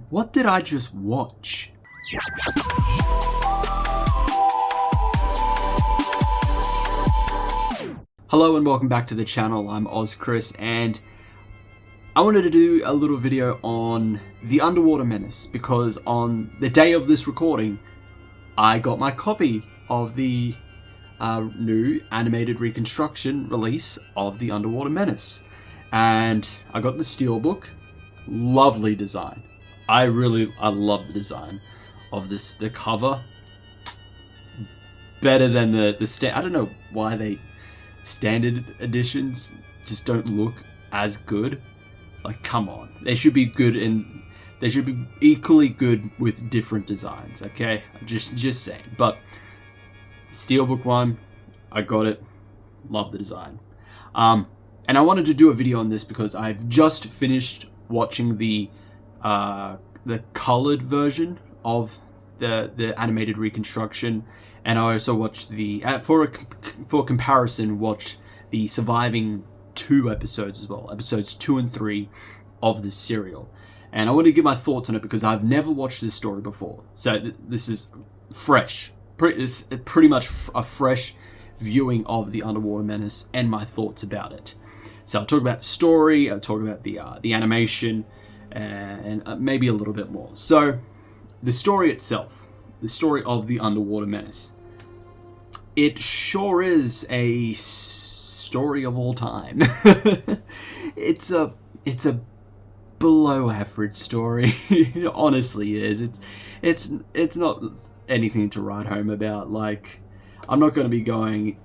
What did I just watch? Hello and welcome back to the channel. I'm OzChris and I wanted to do a little video on the Underwater Menace because on the day of this recording I got my copy of the new animated reconstruction release of the Underwater Menace, and I got the steelbook. Lovely design. I love the design of this. The cover better than the I don't know why they standard editions just don't look as good. Like, come on, they should be good and they should be equally good with different designs. Okay, I'm just saying. But steelbook one, I got it. Love the design. And I wanted to do a video on this because I've just finished watching the colored version of the animated reconstruction, and I also watched the for comparison watched the surviving 2 episodes as well, episodes 2 and 3 of this serial. And I want to give my thoughts on it because I've never watched this story before, so this is fresh. It's pretty much a fresh viewing of the Underwater Menace and my thoughts about it. So I'll talk about the story, I'll talk about the animation, and maybe a little bit more. So the story itself, the story of the Underwater Menace, it sure is a story of all time. It's a below average story. It honestly is. It's not anything to write home about. Like, I'm not going to be going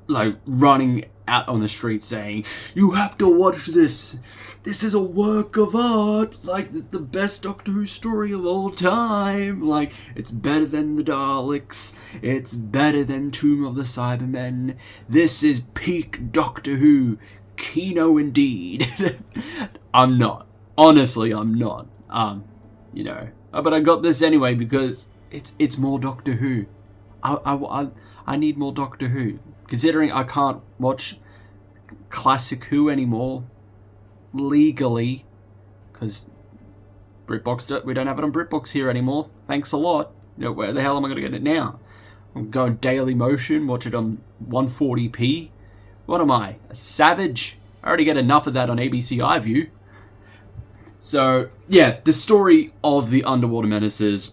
like running out on the street saying, you have to watch this, is a work of art, like the best Doctor Who story of all time, like it's better than the Daleks, it's better than Tomb of the Cybermen, this is peak Doctor Who, Kino indeed. I'm not, honestly I'm not, you know, but I got this anyway because it's more Doctor Who. I need more Doctor Who, considering I can't watch classic Who anymore legally because BritBox, we don't have it on BritBox here anymore. Thanks a lot. You know, where the hell am I going to get it now? I'm going Daily Motion, watch it on 140p. What am I, a savage? I already get enough of that on ABC iView. So yeah, the story of the Underwater Menace is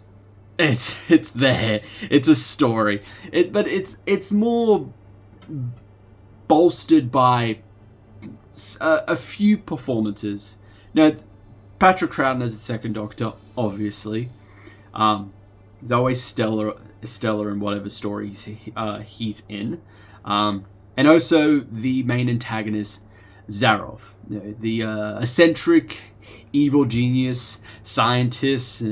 it's there. It's a story. But it's more bolstered by a few performances. Now, Patrick Troughton as the Second Doctor, obviously. He's always stellar in whatever stories he's in. And also the main antagonist, Zaroff, you know, the eccentric, evil genius scientist.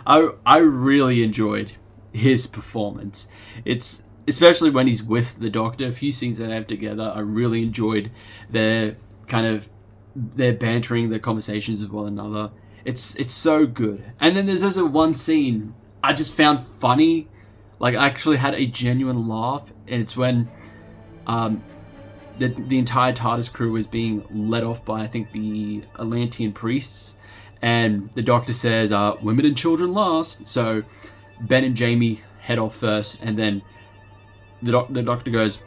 I really enjoyed his performance. It's especially when he's with the Doctor. A few scenes that they have together, I really enjoyed their bantering, their conversations with one another. It's so good. And then there's also one scene I just found funny, like I actually had a genuine laugh, and it's when the entire TARDIS crew is being led off by, I think, the Atlantean priests, and the Doctor says, women and children last. So Ben and Jamie head off first, and then the Doctor goes,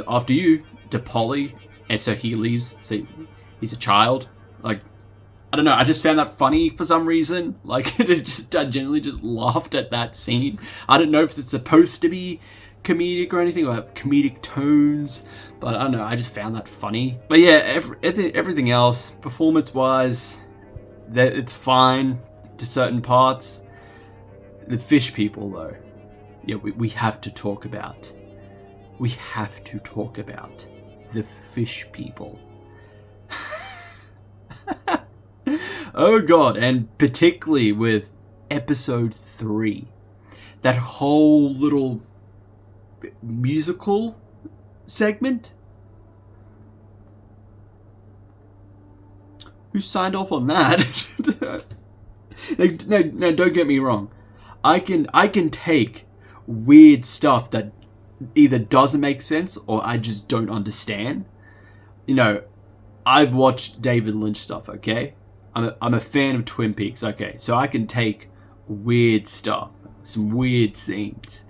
after you, to Polly, and so he leaves. So he's a child. Like, I don't know, I just found that funny for some reason. Like, I genuinely just laughed at that scene. I don't know if it's supposed to be comedic or anything, or have comedic tones, but I don't know, I just found that funny. But yeah, everything else, performance-wise, that it's fine to certain parts. The fish people, though, yeah, we have to talk about. We have to talk about the fish people. Oh god, and particularly with episode 3, that whole little musical segment. Who signed off on that? No, don't get me wrong. I can take weird stuff that either doesn't make sense or I just don't understand. You know, I've watched David Lynch stuff, okay? I'm a fan of Twin Peaks. Okay, so I can take weird stuff, some weird scenes.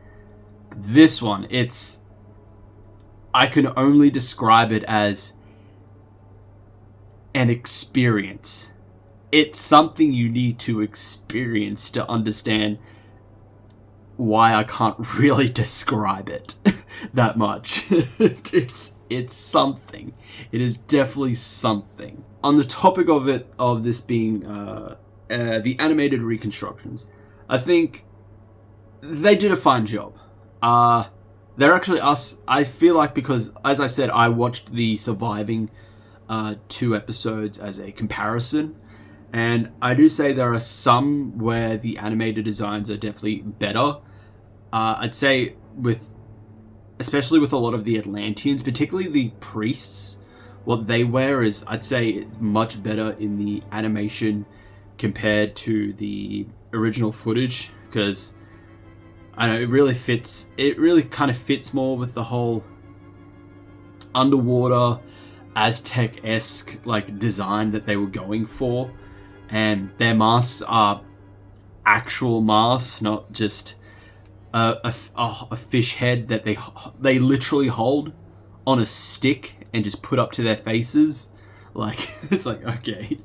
This one, I can only describe it as an experience. It's something you need to experience to understand why I can't really describe it that much. It's something. It is definitely something. On the topic of this being the animated reconstructions, I think they did a fine job. They're actually us. I feel like, because, as I said, I watched the surviving 2 episodes as a comparison, and I do say there are some where the animated designs are definitely better. I'd say especially with a lot of the Atlanteans, particularly the priests, what they wear is, I'd say, it's much better in the animation compared to the original footage, because I know it really kind of fits more with the whole underwater Aztec-esque like design that they were going for, and their masks are actual masks, not just a fish head that they literally hold on a stick and just put up to their faces. Like, it's like, okay,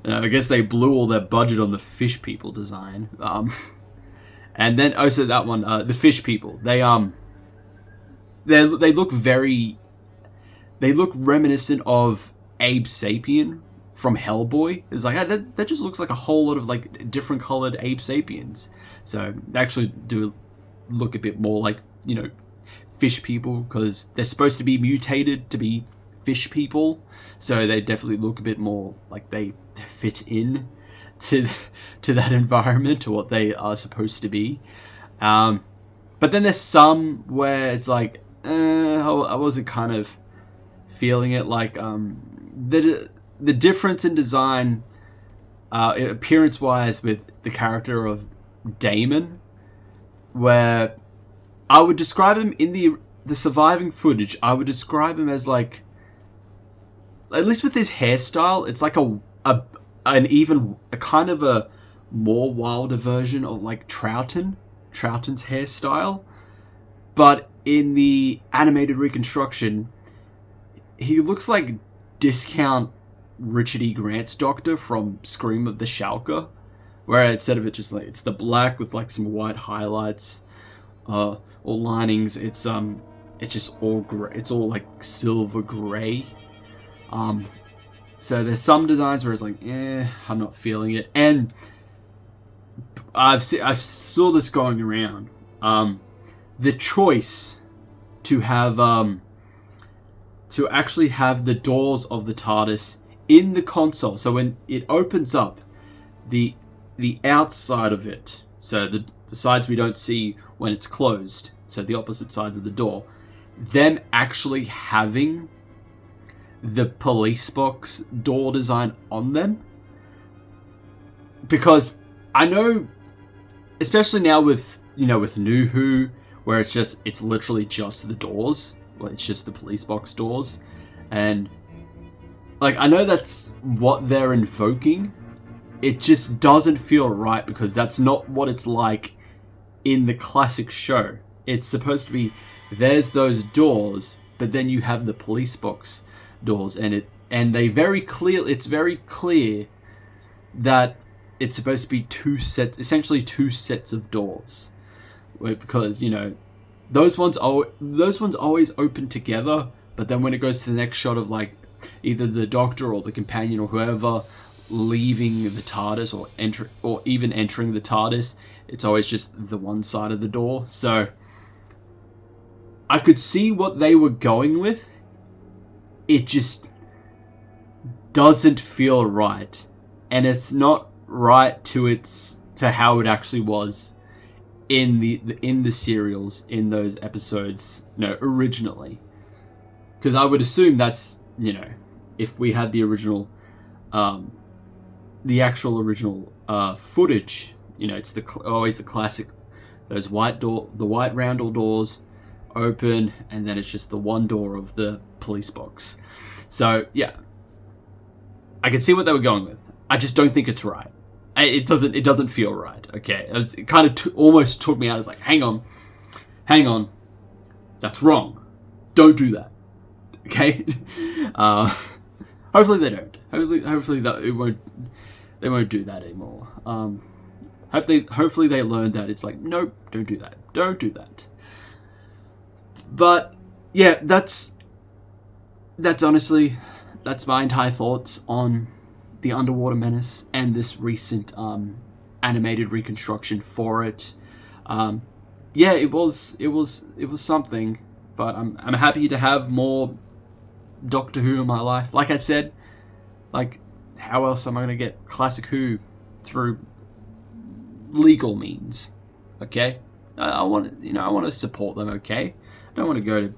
I guess they blew all their budget on the fish people design. And then also that one, the fish people, they look reminiscent of Abe Sapien from Hellboy. It's like, that just looks like a whole lot of like different colored Abe Sapiens. So they actually do look a bit more like, fish people, because they're supposed to be mutated to be fish people. So they definitely look a bit more like they fit in to that environment, or what they are supposed to be. But then there's some where it's like, I wasn't kind of feeling it. Like the difference in design, appearance wise, with the character of Damon, where I would describe him in the surviving footage, I would describe him as like, at least with his hairstyle, it's like a kind of a more wilder version of like Troughton's hairstyle. But in the animated reconstruction, he looks like discount Richard E. Grant's Doctor from Scream of the Shalka, where instead of it just like, it's the black with like some white highlights or linings, it's just all gray. It's all like silver gray. So there's some designs where it's like, I'm not feeling it. And I saw this going around. The choice to have to actually have the doors of the TARDIS in the console. So when it opens up, the outside of it, so the sides we don't see when it's closed, so the opposite sides of the door, them actually having the police box door design on them. Because I know, especially now with New Who, where it's literally just the doors, well, it's just the police box doors, and like, I know that's what they're invoking. It just doesn't feel right, because that's not what it's like in the classic show. It's supposed to be, there's those doors, but then you have the police box doors, and it's very clear that it's supposed to be essentially two sets of doors, because those ones always open together, but then when it goes to the next shot of like either the Doctor or the companion or whoever leaving the TARDIS or even entering the TARDIS, it's always just the one side of the door. So I could see what they were going with. It just doesn't feel right, and it's not right to how it actually was in the serials, in those episodes, originally. Because I would assume that's, if we had the original, the actual original footage, it's always the classic, those the white roundel doors open, and then it's just the one door of the police box. So yeah, I could see what they were going with. I just don't think it's right. It doesn't feel right. Okay, it kind of almost took me out. It's like, hang on, that's wrong. Don't do that. Okay. Hopefully they don't. Hopefully that they won't do that anymore. Hopefully they learn that it's like, nope, don't do that. Don't do that. But yeah, that's honestly, that's my entire thoughts on the Underwater Menace and this recent animated reconstruction for it. Yeah, it was something, but I'm happy to have more Doctor Who in my life. Like I said, like, how else am I gonna get classic Who? Through legal means. Okay, I want to support them. Okay, I don't want to go to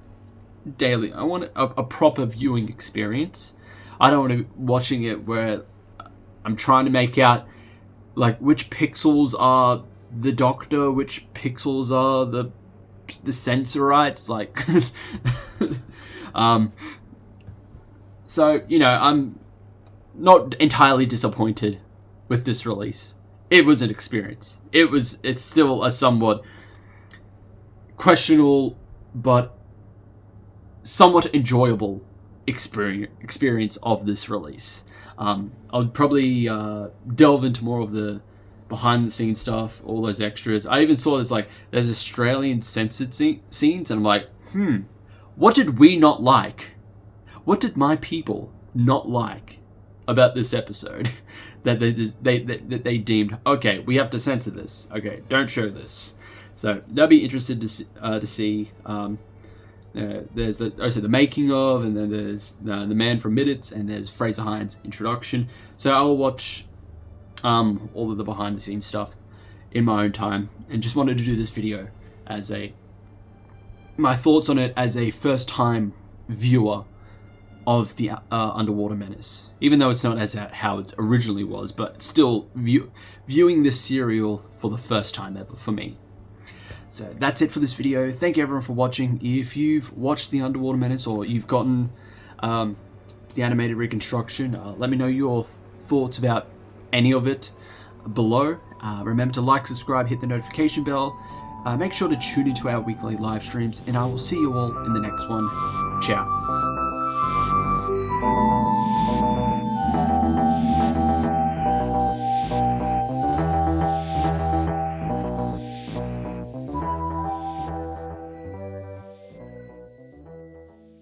daily. I want a proper viewing experience. I don't want to be watching it where I'm trying to make out like which pixels are the Doctor, which pixels are the Sensorites, like. So, I'm not entirely disappointed with this release. It was an experience. It's still a somewhat questionable but somewhat enjoyable experience of this release. I'll probably delve into more of the behind the scenes stuff, all those extras. I even saw there's Australian censored scenes, and I'm like, what did we not like? What did my people not like about this episode that they deemed, okay, we have to censor this. Okay, don't show this. So that'd be interested to see. There's the making of, and then there's the man from Minutes, and there's Fraser Hines' introduction. So I'll watch all of the behind the scenes stuff in my own time, and just wanted to do this video as my thoughts on it as a first time viewer of the Underwater Menace, even though it's not as how it originally was, but still viewing this serial for the first time ever for me. So that's it for this video. Thank you everyone for watching. If you've watched the Underwater Menace, or you've gotten the animated reconstruction, let me know your thoughts about any of it below. Remember to like, subscribe, hit the notification bell. Make sure to tune into our weekly live streams, and I will see you all in the next one. Ciao.